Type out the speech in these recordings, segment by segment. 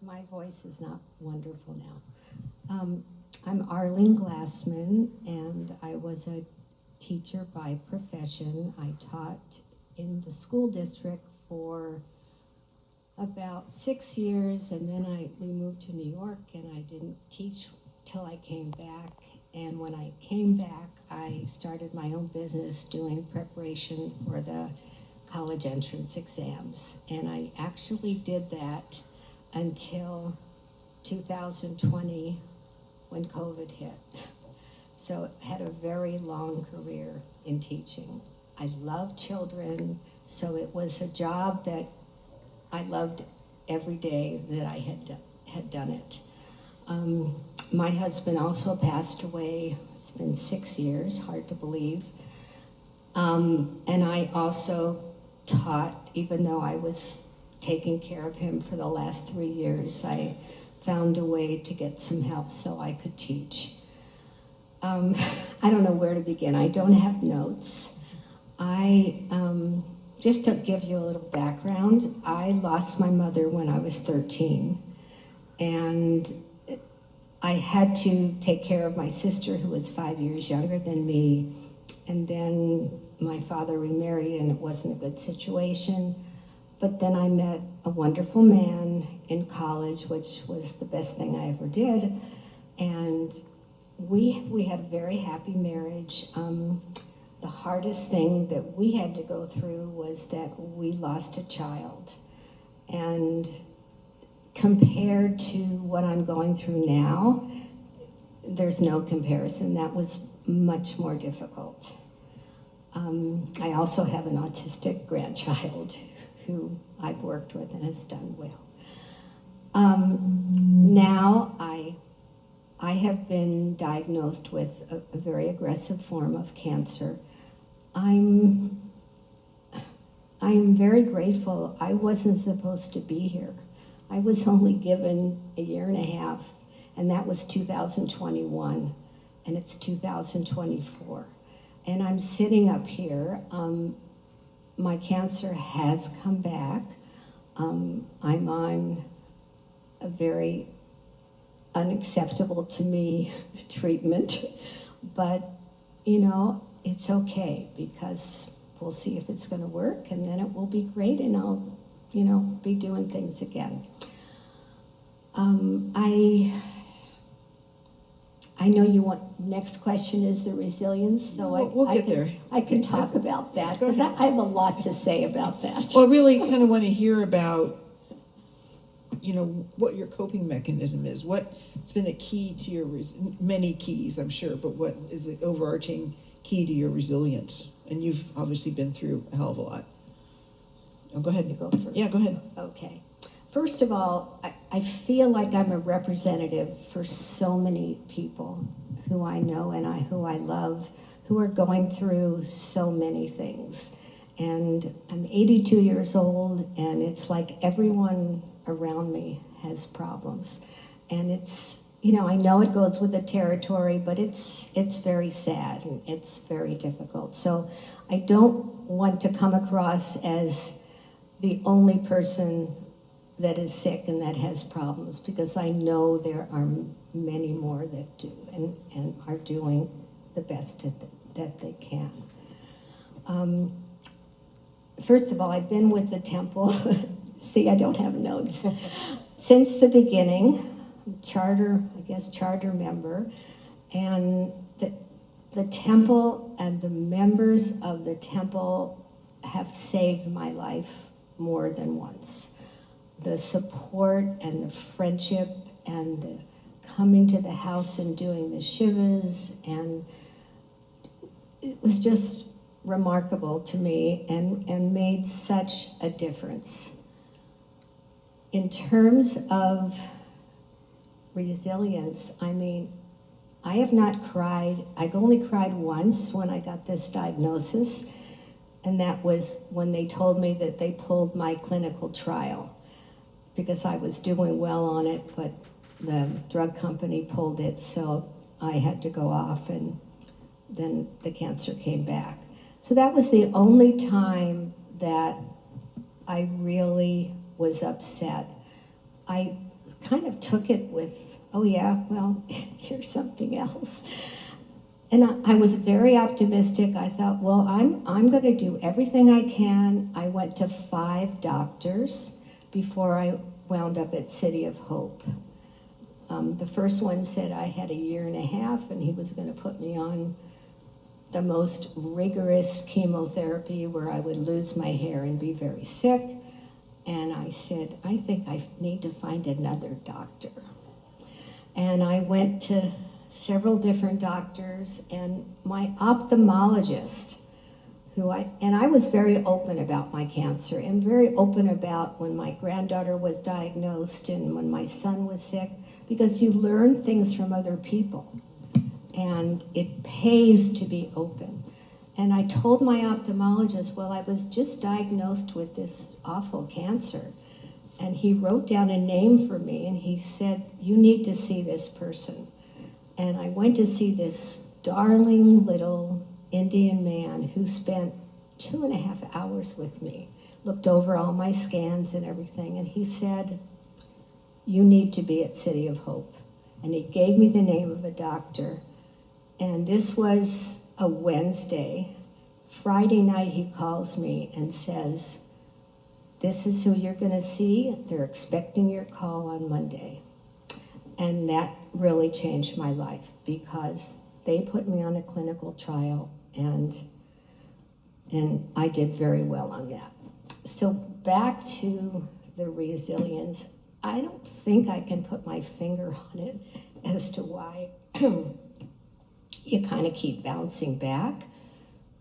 My voice is not wonderful now. I'm Arlene Glassman, and I was a teacher by profession. I taught in the school district for about 6 years, and then we moved to New York, and I didn't teach till I came back. And when I came back, I started my own business doing preparation for the college entrance exams. And I actually did that until 2020 when COVID hit. So I had a very long career in teaching. I love children, so it was a job that I loved every day that I had done it. My husband also passed away. It's been 6 years, hard to believe. And I also taught, even though I was taking care of him for the last 3 years, I found a way to get some help so I could teach. I don't know where to begin. I don't have notes. Just to give you a little background, I lost my mother when I was 13, and I had to take care of my sister, who was 5 years younger than me, and then my father remarried, and it wasn't a good situation. But then I met a wonderful man in college, which was the best thing I ever did, and we had a very happy marriage. The hardest thing that we had to go through was that we lost a child. And compared to what I'm going through now, there's no comparison. That was much more difficult. I also have an autistic grandchild who I've worked with and has done well. Now I have been diagnosed with a very aggressive form of cancer. I'm very grateful. I wasn't supposed to be here. I was only given a year and a half, and that was 2021, and it's 2024. And I'm sitting up here. My cancer has come back. I'm on a very unacceptable to me treatment, but you know, it's okay, because we'll see if it's going to work, and then it will be great, and I'll, you know, be doing things again. I know you want, next question is the resilience, so we'll get there. I can talk about that, because I have a lot to say about that. Well, I really kind of want to hear about, you know, what your coping mechanism is. What's been a key to your, many keys, I'm sure, but what is the overarching key to your resilience? And you've obviously been through a hell of a lot. Oh, go ahead. You go first. Yeah, go ahead. Okay. First of all, I feel like I'm a representative for so many people who I know and who I love, who are going through so many things. And I'm 82 years old, and it's like everyone around me has problems. And it's, you know, I know it goes with the territory, but it's very sad and it's very difficult. So I don't want to come across as the only person that is sick and that has problems, because I know there are many more that do and are doing the best that they can. First of all, I've been with the temple. See, I don't have notes. Since the beginning, charter member, and the temple and the members of the temple have saved my life more than once. The support and the friendship and the coming to the house and doing the shivas, and it was just remarkable to me and made such a difference. In terms of resilience, I mean, I have not cried. I've only cried once when I got this diagnosis, and that was when they told me that they pulled my clinical trial because I was doing well on it, but the drug company pulled it, so I had to go off, and then the cancer came back. So that was the only time that I really was upset. I kind of took it with, oh yeah, well, here's something else. And I was very optimistic. I thought, well, I'm going to do everything I can. I went to 5 doctors before I wound up at City of Hope. The first one said I had a year and a half, and he was going to put me on the most rigorous chemotherapy where I would lose my hair and be very sick. And I said, I think I need to find another doctor. And I went to several different doctors, and my ophthalmologist, I was very open about my cancer and very open about when my granddaughter was diagnosed and when my son was sick, because you learn things from other people, and it pays to be open. And I told my ophthalmologist, well, I was just diagnosed with this awful cancer. And he wrote down a name for me, and he said, you need to see this person. And I went to see this darling little Indian man who spent 2.5 hours with me, looked over all my scans and everything, and he said, you need to be at City of Hope. And he gave me the name of a doctor. And this was a Wednesday. Friday night he calls me and says, this is who you're going to see. They're expecting your call on Monday. And that really changed my life, because they put me on a clinical trial, and I did very well on that. So back to the resilience, I don't think I can put my finger on it as to why you kind of keep bouncing back.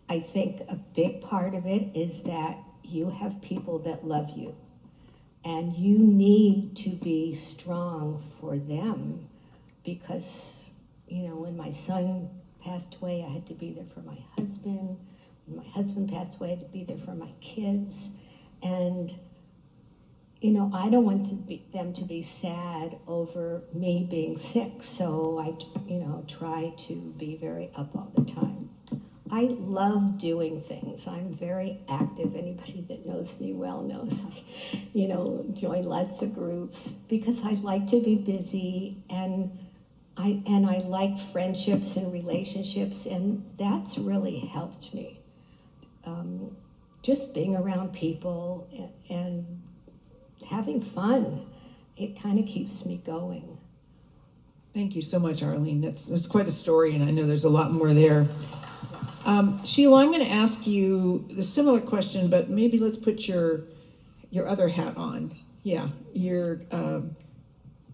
I think a big part of it is that you have people that love you, and you need to be strong for them, because, when my son passed away, I had to be there for my husband. When my husband passed away, I had to be there for my kids. And, I don't want them to be sad over me being sick. So I, try to be very up all the time. I love doing things. I'm very active. Anybody that knows me well knows I, join lots of groups because I like to be busy, and I like friendships and relationships, and that's really helped me. Just being around people and having fun, it kind of keeps me going. Thank you so much, Arlene. That's quite a story, and I know there's a lot more there. Sheila, I'm going to ask you the similar question, but maybe let's put your other hat on. Yeah, your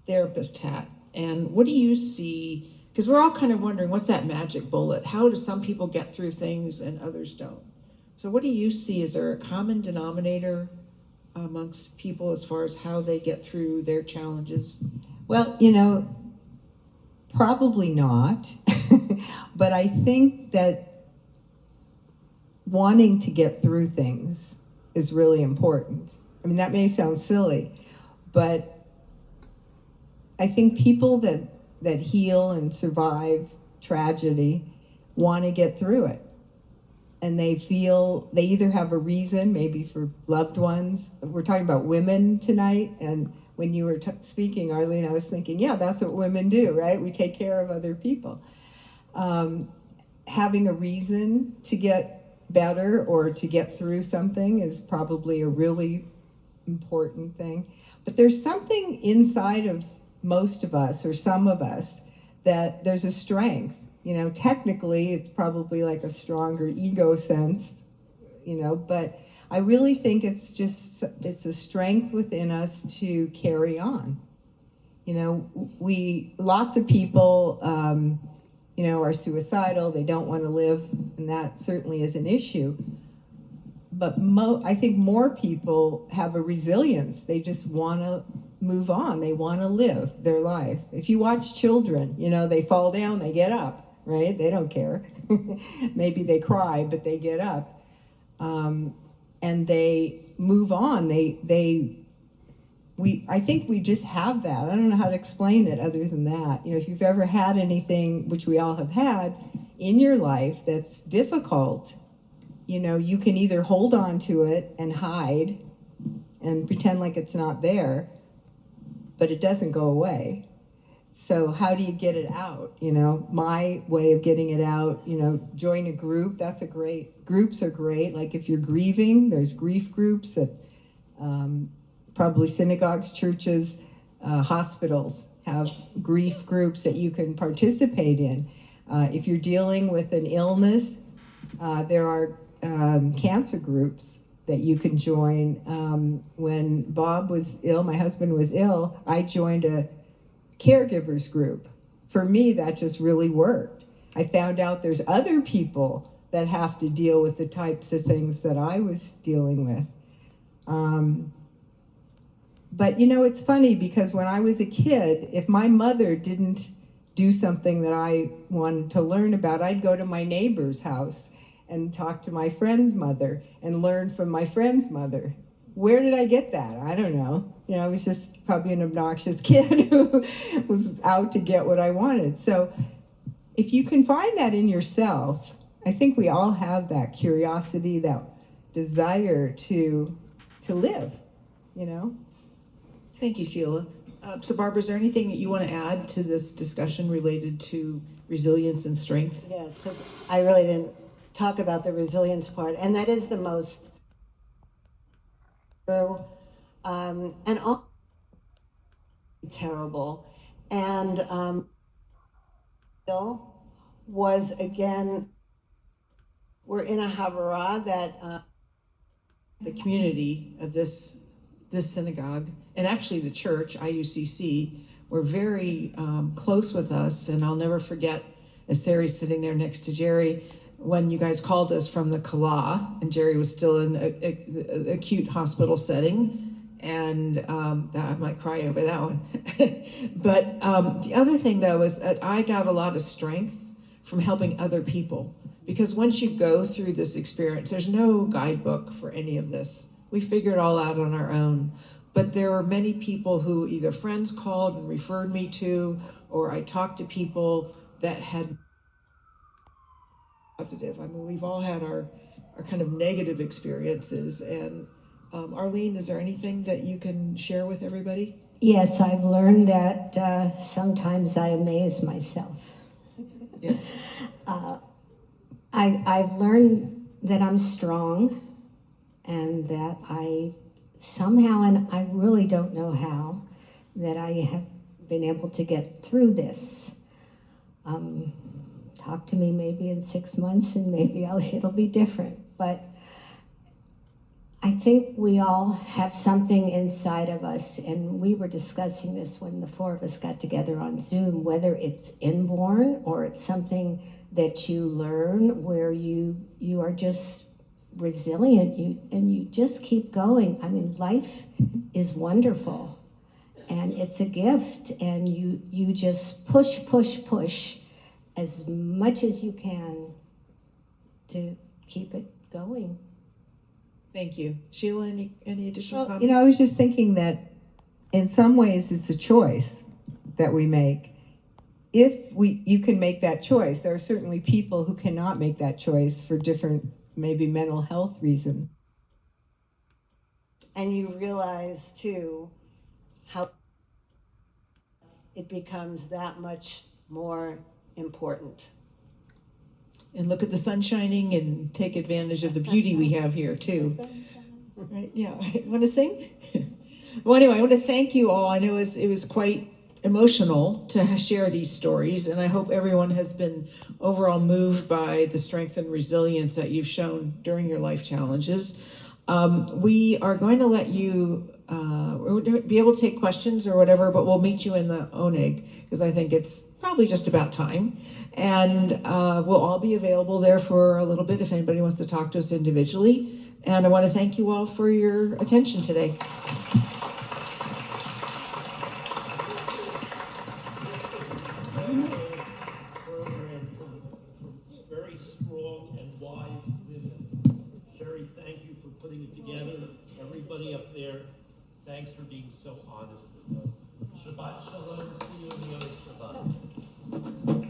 therapist hat. And what do you see? Because we're all kind of wondering, what's that magic bullet? How do some people get through things and others don't? So what do you see? Is there a common denominator amongst people as far as how they get through their challenges? Well, probably not. But I think that wanting to get through things is really important. I mean, that may sound silly, but I think people that heal and survive tragedy want to get through it. And they feel they either have a reason, maybe for loved ones. We're talking about women tonight, and when you were speaking, Arlene, I was thinking, yeah, that's what women do, right? We take care of other people. Having a reason to get better or to get through something is probably a really important thing. But there's something inside of most of us, or some of us, that there's a strength. Technically it's probably like a stronger ego sense, but I really think it's a strength within us to carry on. Lots of people, are suicidal, they don't want to live, and that certainly is an issue. But I think more people have a resilience. They just want to move on. They want to live their life. If you watch children, they fall down, they get up, right? They don't care. Maybe they cry, but they get up. And they move on. I think we just have that. I don't know how to explain it other than that. If you've ever had anything, which we all have had, in your life that's difficult, you can either hold on to it and hide and pretend like it's not there. but it doesn't go away. So how do you get it out? You know, my way of getting it out, you know, join a group. Groups are great. Like if you're grieving, there's grief groups at probably synagogues, churches, hospitals have grief groups that you can participate in. If you're dealing with an illness, there are cancer groups that you can join. When Bob was ill, my husband was ill, I joined a caregivers group. For me, that just really worked. I found out there's other people that have to deal with the types of things that I was dealing with. But you know, it's funny because when I was a kid, if my mother didn't do something that I wanted to learn about, I'd go to my neighbor's house and talk to my friend's mother and learn from my friend's mother. Where did I get that? I don't know. You know, I was just probably an obnoxious kid who was out to get what I wanted. So if you can find that in yourself, I think we all have that curiosity, that desire to live, you know? Thank you, Sheila. So Barbara, is there anything that you want to add to this discussion related to resilience and strength? Yes, because I really didn't talk about the resilience part, and that is the most and all terrible. And Bill was again, we're in a Havurah that The community of this synagogue, and actually the church, IUCC, were very close with us, and I'll never forget, as Sari's sitting there next to Jerry, when you guys called us from the Kala, and Jerry was still in a acute hospital setting, and that, I might cry over that one. But the other thing, though, is that I got a lot of strength from helping other people, because once you go through this experience, there's no guidebook for any of this. We figure it all out on our own. But there are many people who either friends called and referred me to, or I talked to people that had positive. I mean, we've all had our kind of negative experiences. And Arlene, is there anything that you can share with everybody? Yes, I've learned that sometimes I amaze myself. Yeah. I've learned that I'm strong and that I somehow, and I really don't know how, that I have been able to get through this. Talk to me maybe in 6 months and maybe it'll be different. But I think we all have something inside of us, and we were discussing this when the four of us got together on Zoom, whether it's inborn or it's something that you learn where you are just resilient, and you just keep going. I mean, life is wonderful, and it's a gift, and you just push as much as you can to keep it going. Thank you. Sheila, any additional Well, comments? you know, I was just thinking that in some ways it's a choice that we make. If you can make that choice, there are certainly people who cannot make that choice for different, maybe mental health reasons. and you realize too how it becomes that much more important. And look at the sun shining and take advantage of the beauty we have here too. Right? Yeah. Want to sing? Well, anyway, I want to thank you all. I know it was quite emotional to share these stories, and I hope everyone has been overall moved by the strength and resilience that you've shown during your life challenges. We are going to let you be able to take questions or whatever, but we'll meet you in the Oneg because I think it's probably just about time. And we'll all be available there for a little bit if anybody wants to talk to us individually. And I want to thank you all for your attention today. Very strong and wise women. Sherry, thank you for putting it together. Everybody up there, thanks for being so honest with us. Shabbat shalom. See you in the other Shabbat.